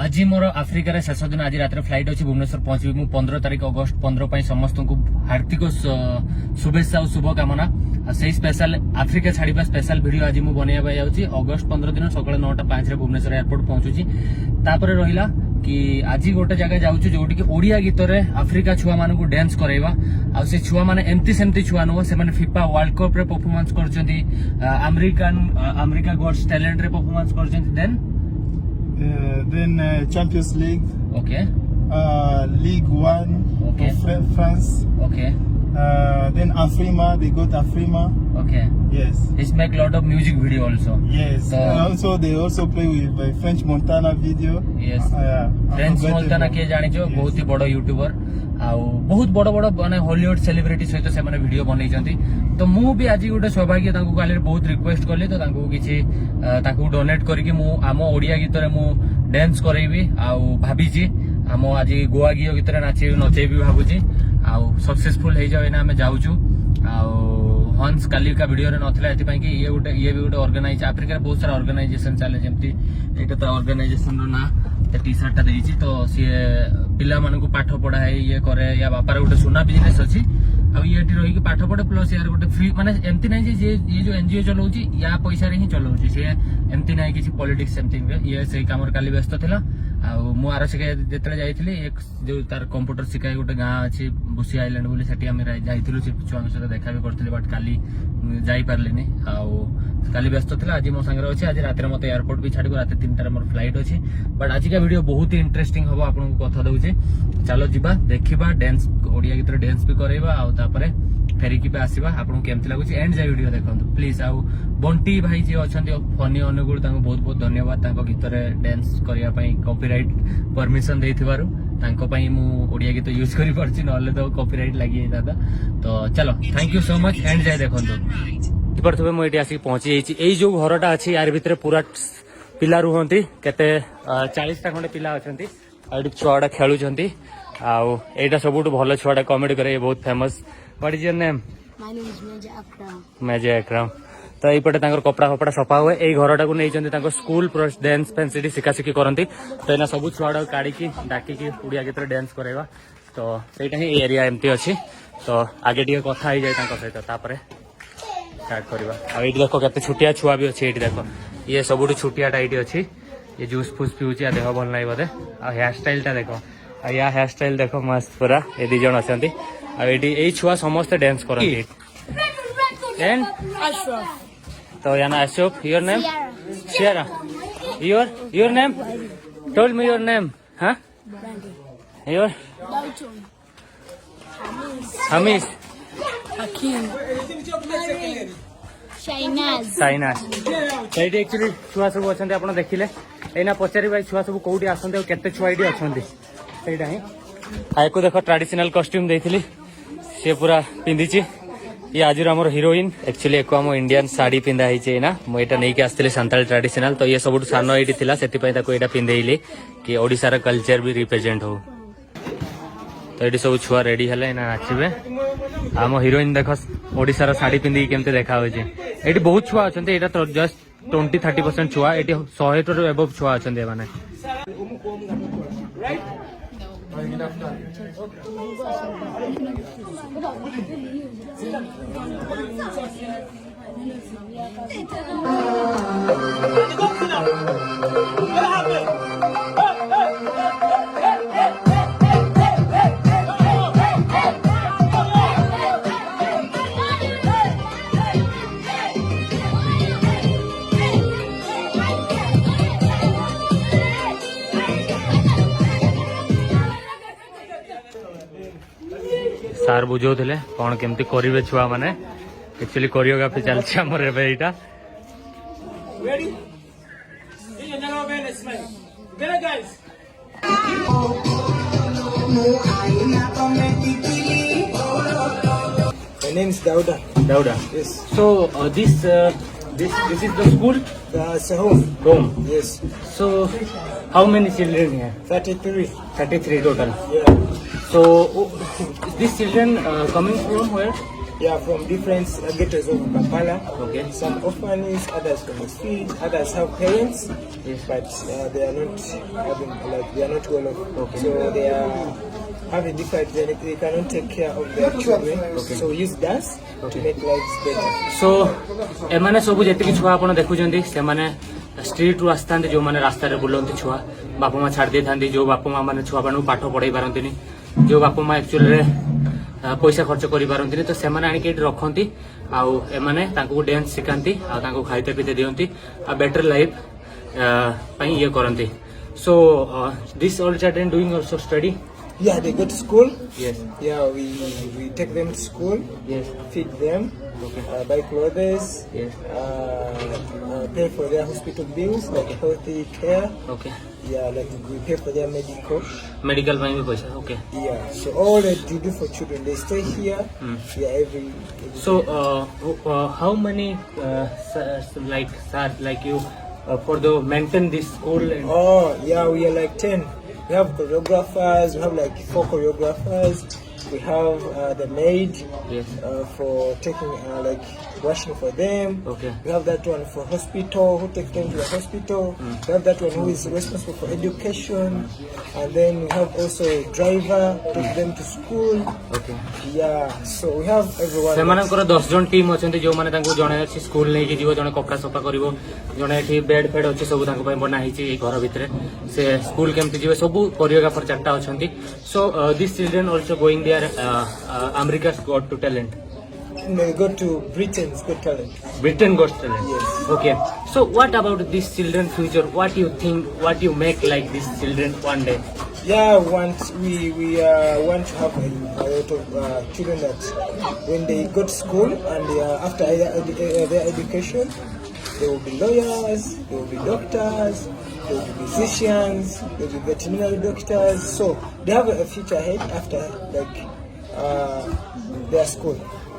आज मोर आफ्रिकार शेष दिन आज रात फ्लाइट अच्छी भुवनेश्वर पहुंची मु 15 तारीख अगस्त 15 समस्त को हार्दिक शुभेच्छा और शुभकामना से स्पेशल आफ्रिका छाड़ा स्पेशल वीडियो आज मुझे बनवाई जाऊँगी अगस्त 15 दिन सकाल 9:05 भुवनेश्वर एयरपोर्ट पहुंचुची तापर रहिला कि आज गोटे जगह जाऊँ जोटी कि ओडिया गीत आफ्रिका छुआ मान को डांस कराइबा आ से छुआ माने एमती सेमती छुआ नुह से फिफा वर्ल्ड कप रे परफॉर्मेंस करछंती अमेरिका गॉट्स टैलेंट रे performance करछंती then Champions League. Okay. League 1. Okay. France. Okay. Then Afrima, they got Afrima. Okay. Yes. He's make lot of music video also. Yes. Also they also play with French Montana video. Yes. French Montana के जाने जो बहुत ही बड़ा YouTuber आउ बहुत बड़ बड़ माने हॉलीवुड सेलिब्रिटी सहित से माने वीडियो बनैछंती तो मु भी आज गोटे सौभाग्य तांको काले बहुत रिक्वेस्ट करली तो तांको किछि तांको डोनेट करके मु आम ओडिया गीत रे मु डांस करैबी आउ भाबीची आम आज गोवा गीत रे नचेबी भाबुची आउ सक्सेसफुल हे जावे ना हमें जाउछु आउ हंस काली का वीडियो रे नथला एति पई कि ये भी गोटे ऑर्गेनाइज आफ्रिका रे बहुत सारा ऑर्गेनाइजेशन चले जेमती एटा तो ऑर्गेनाइजेशन रो ना टी शर्ट टा देइची तो सी पिला मानन को पाठ पढ़ाए ये करे या बापार गोटे सुना बिजनेस अच्छी अब ये रही पाठ पढ़े प्लस यार गोटे फ्री माने एमती नहीं जे ये जो एनजीओ चलाउची या पैसा रे ही चलाउची से एमती नहीं किसी पॉलिटिक्स एमती ये से काम काली व्यस्त थिला आ मु आर सिखाई जेतले जाइथिली एक जो तार कंप्यूटर सिखाई गोटे गाँ अच्छी बुसी आइलैंड बोली सेठी हम जाइथिलु से छुआ सहित देखा भी करथिले बट काली जाई पारलिनी आउ काली व्यस्त थिला आज मो संगे अछि आज रात मते एयरपोर्ट भी छाड़िबो रात 3 मोर फ्लाइट अछि बट आज का वीडियो बहुत ही इंटरेस्टिंग हबो आपन को कथा दउचे चलो जिबा देखिबा डांस ओडिया गीत डांस भी करैबा आ तापरे फेरिकी पे आसीबा आपन केमति लागुची एंड जा वीडियो देखंतु प्लीज आउ बंटी भाई जे अछंती फनी अनुगुण तांको बहुत बहुत धन्यवाद तांको गीत रे डांस करिया पई कॉपीराइट परमिशन देथिबारु तांको पई मु ओडिया गीत यूज करि परछि नले तो कॉपीराइट लागि दादा तो चलो thank you so much and जा देखंतु पर तबे मु एटी आसी पहुंची जाईची एई जो घरटा अछि यार भितरे पूरा पिला रुहंती केते 40 टा खंडे पिला अछंती आडी छुआडा खेलुछंती आउ एटा सबुट भलो छुआडा कॉमेडी करे बहुत famous what is your name my name is major Akram major Akram तो एपटे तांकर कपड़ा फपड़ा सफा हुए एई घरटा को नैचंती तांको स्कूल प्लस डांस फैंसी सिखा सिखी करंती तो एना सब छुआडा काढी की डाकी की उड़िया गीत डांस करेवा तो एटा ही एरिया एमती अछि तो आगे टिके कथा ही जाय तांको सहित तापरे स्टार्ट करवा आ एटी देखो केते छुटिया छुआ भी अछि एटी देखो ये सबुठी छुटियाटा एटी अछि ये जूस फूस पिउची आ देह भल नाही बदे आ हेयर स्टाइल टा देखो आ या हेयर स्टाइल देखो मस्त पूरा ए दी जण अछंती आ एटी एई छुआ समस्त डांस करंती एंड अशरफ तो याना Ashraf your name Sierra your name told me your name huh your Hamis Hakim Shainaz ସେଇଠି एक्चुअली छुआ सब अछंती आपण देखिले एना पचारि भाई छुआ सब कोउटी आसंते और केते छुआ एठी अछंती सेटा ही आएको देखो ट्रेडिशनल कॉस्ट्यूम देइथिली से पूरा पिंदिची ये आज हमर हीरोइन एक्चुअली एको हम इंडियन साड़ी पिंदा हिचे ना मु एटा नै के आस्तिले संताल ट्रेडिशनल तो ये सबुठ सानो एठी थिला सेति पय ताको एटा पिंदेइली कि ओडिसा रा कल्चर भी रिप्रेजेंट हो तो एठी सब छुआ रेडी हले ना नाचिबे हम हीरोइन देखो ओडिसा रा साड़ी पिंदी केमते देखा होय जे एठी बहुत छुआ अछंते एटा तो जस्ट 20-30% छुआ एठी 100 टू एबव छुआ अछंते माने सार बुझौले कौन केमती करेंगे छुआ मैंने एक्चुअली कोरियोग्राफी चलती आमर एटा My name is Dauda. Dauda. Yes. So this is the school It's a home. home. Yes. So how many children here? 33. 33 total. Yeah. So these children coming from where? Yeah, from different ghettos of Kampala. Okay. Some orphanages, others from the street, others have parents, Yes. but they are not having, like, they are not well off. Okay. So they are having different, they cannot take care of their children. Okay. So we use dance Okay. to make lives better. So ଏମାନେ ସବୁ ଯେତିକି ଛୁଆ ଆପଣ ଦେଖୁଛନ୍ତି ସେମାନେ ଷ୍ଟ୍ରିଟ୍ରୁ ଆସିଥାନ୍ତି, ଯେଉଁମାନେ ରାସ୍ତାରେ ବୁଲନ୍ତି ଛୁଆ, ବାପା ମା ଛାଡ଼ି ଦେଇଥାନ୍ତି, ଯେଉଁ ବାପା ମା ମାନେ ଛୁଆମାନଙ୍କୁ ପାଠ ପଢ଼େଇ ପାରନ୍ତିନି, ଯେଉଁ ବାପା ମା ଆକ୍ଚୁଆଲିରେ ପଇସା ଖର୍ଚ୍ଚ କରିପାରନ୍ତିନି, ତ ସେମାନେ ଆଣିକି ଏଠି ରଖନ୍ତି ଆଉ ଏମାନେ ତାଙ୍କୁ ଡ୍ୟାନ୍ସ ଶିଖାନ୍ତି ଆଉ ତାଙ୍କୁ ଖାଇତେ ପିଇତେ ଦିଅନ୍ତି ଆଉ ବେଟର ଲାଇଫ୍ ପାଇଁ ଇଏ କରନ୍ତି. So this all children doing also study? Yeah, they go to school. Yes. Yeah, we take them to school, Yes. feed them, Okay. buy clothes, Yes. pay for their hospital bills, like healthy care. Okay. Yeah, like we pay for their medical. Medical ପାଇଁ ବି ପଇସା. Okay. Yeah, so all that we do for children, they stay here. Yeah, every So how many like you for the maintain this school and Oh, yeah, we are like 10. We have choreographers, we have like 4 choreographers. We have the maid yes. for taking like washing for them. Okay. We have that one for hospital, who takes them to the hospital. We have that one who is responsible for education. And then we have also a driver, take them to school. Okay. Yeah, so we have everyone. ସେମାନଙ୍କର 10 ଜଣ team ଅଛନ୍ତି ଯେଉଁମାନେ ତାଙ୍କୁ ଜଣେ ଅଛି school ନେଇକି ଯିବ, ଜଣେ କପଡ଼ା ସଫା କରିବ, ଜଣେ ଏଠି ବେଡ୍ ଫେଡ୍ ଅଛି ସବୁ ତାଙ୍କ ପାଇଁ ବନା ହେଇଛି ଏଇ ଘର ଭିତରେ, ସେ ସ୍କୁଲ କେମିତି ଯିବେ ସବୁ କୋରିଓଗ୍ରାଫର 4ଟା ଅଛନ୍ତି. So these children also going there America's Got to Talent. No, we go to Britain's Got Talent. Britain Got Talent. Yes. Okay. So what about these children future? What you think? What you make like these children one day? Yeah, we want to have a lot of children that when they go to school and after their education, they will be lawyers, they will be doctors, they will be musicians, they will be veterinary doctors. So they have a future ahead after like their school.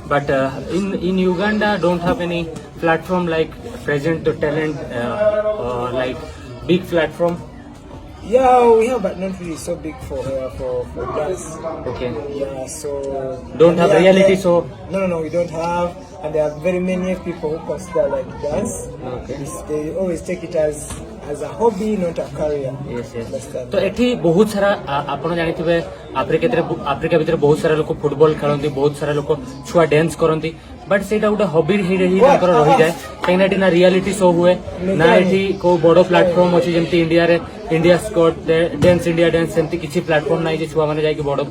But in Uganda don't have any platform like Present to Talent like big platform. Yeah, we have, but not really so big for dance. Okay. Yeah, so Don't have reality show. No, we don't have, and there are very many people who consider like dance. Okay. They always take it as a hobby, not a career. Yes, yes. Understand? तो एठी बहुत सारा आपण जानिथिबे Africa भितर बहुत सारा लोक football खेलନ୍ତି, बहुत सारा लोक छुआ डांस करନ୍ତି, बट सेटा गोटे हॉबी ही तांकर रही जाए कहीं ना ना रियलिटी शो हुए ना एठी को बड़ प्लेटफॉर्म अछि जेमति इंडिया रे इंडिया स्कॉट डांस इंडिया डांस सेमति किछि प्लेटफॉर्म नाही जे छुआ माने जाय कि बड़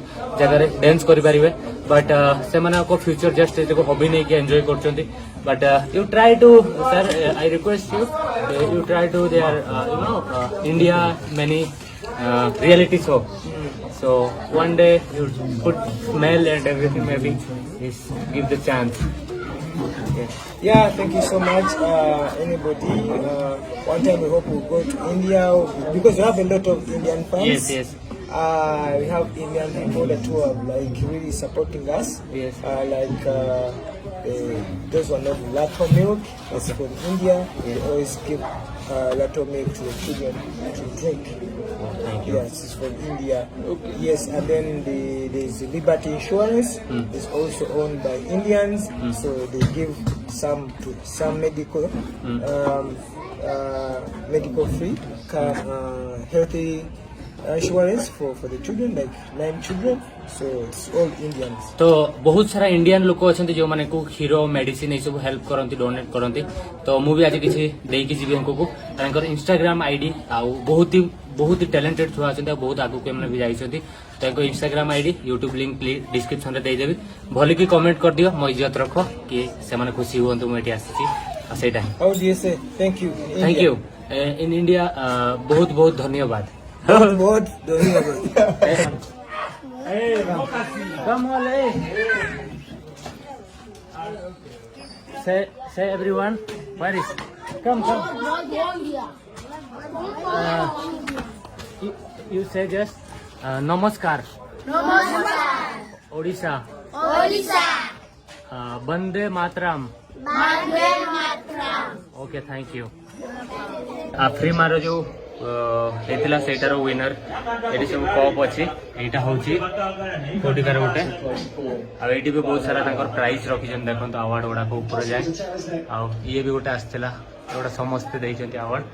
जगह रे डांस करि परिबे, बट से माने को फ्यूचर जस्ट एको हॉबी नै कि enjoy करछंती. But you try to, sir, I request you, you try to their, India many reality show. So one day you put smell and everything, maybe is give the chance. Yes. Yeah, thank you so much. Anybody? One time we hope we'll go to India because we have a lot of Indian fans. Yes, yes. We have Indian people that who are like really supporting us. Yes. Those one of Lato milk. It's from India. They always give Lato milk to the children to drink. Thank you. Yes, it's from India. Yes, and then there's Liberty Insurance. It's also owned by Indians, so they give some medical, medical free, healthy insurance for the children, like 9 children. So it's all Indians. तो बहुत सारा Indian लोक अच्छा जो माने को hero medicine ये सब हेल्प करती डोनेट करती, तो मुझे आज किसी देकी जीवी को इंस्टाग्राम आईडी आउ बहुत ही टैलेंटेड छुआ अच्छा बहुत आगू के भी जाइछंती, तो Instagram ID YouTube link please description रे दे देबी, भले की कमेंट कर दियो, मो इज्जत रखो कि से माने खुशी हुंतु मु एठी आसीची सेटा. How do you say thank you? Thank you. In India बहुत बहुत धन्यवाद. बहुत धन्यवाद. Hey, come on, hey. Say everyone, where is? Come. You say just namaskar. Odisha. Vande Mataram okay thank you आफ्री मारो जो हेतिला सेटार विनर एटी सब कप अच्छी एटा होची कोटिकार गोटे आ एटी भी बहुत सारा तांकर प्राइस रखिछन देखंत अवार्ड गुडा को ऊपर जाए आ ये भी गोटे आस्थिला गोटे समस्त देइछंती अवार्ड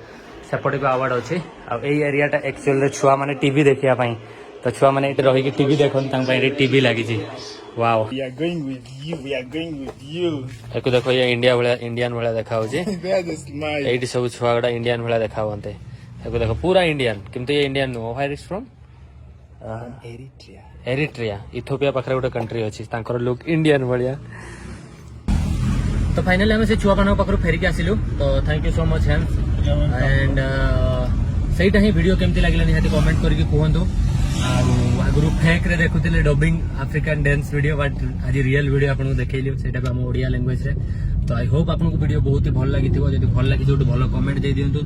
सेपटे भी अवार्ड अच्छी आ एई एरियाटा एक्चुअल रे छुआ माने टीवी देखिया पई तो छुआ माने एटी रही कि टीवी देखन तांग पई टीवी लागि छी wow We are going with you. We are going with you. एको देखो ये इंडियन वाला देखा होची That is nice. एटी सब छुआ गुडा इंडियन वाला देखा होते एको देखो पूरा इंडियन किंतु ये Indian no where is from Eritrea. Eritrea Ethiopia पाखरे गोटे कंट्री अच्छी तांकर लोक इंडियन भलिया तो फाइनली आम से छुआ मान पाखर फेरिक आसिलु तो थैंक यू सो मच हेम्स एंड सहीटा ही वीडियो केमती लागला निहाती कमेंट करके कहंतु आगुरु फेक रे देखुतिले dubbing African dance video but आज रियल वीडियो आपन देखैलियो सेटा हम ओडिया लैंग्वेज रे तो आई होप आपन को वीडियो बहुत ही भल लागिथिबो जदि भल लागि जोट भल कमेंट दे दियंतु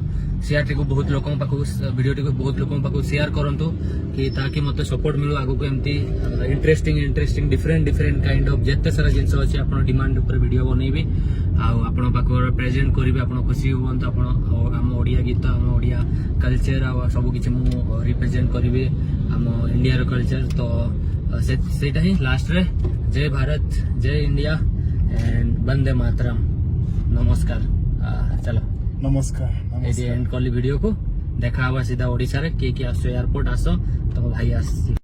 शेयर टिको बहुत लोकन पाखु वीडियो टिको बहुत लोकन पाखु शेयर करंतु कि ताकि मते सपोर्ट मिलु आगु को एमती इंटरेस्टिंग डिफरेंट काइंड ऑफ जत्ते सारा जिंस अछि आपन डिमांड ऊपर वीडियो बनैबी आ आपन पाखु प्रेजेंट करिवे आपन खुशी होवंत आपन हम ओडिया गीत हम ओडिया कल्चर आ सब किछ मु रिप्रेजेंट करिवे हम इंडिया रो कल्चर तो सेटा ही लास्ट रे जय भारत जय इंडिया एंड वंदे मातरम नमस्कार चलो Namaskar. एंड कली वीडियो को देखा हवा सीधा ओडिशा रे के आसो एयरपोर्ट आसो तो भाई आस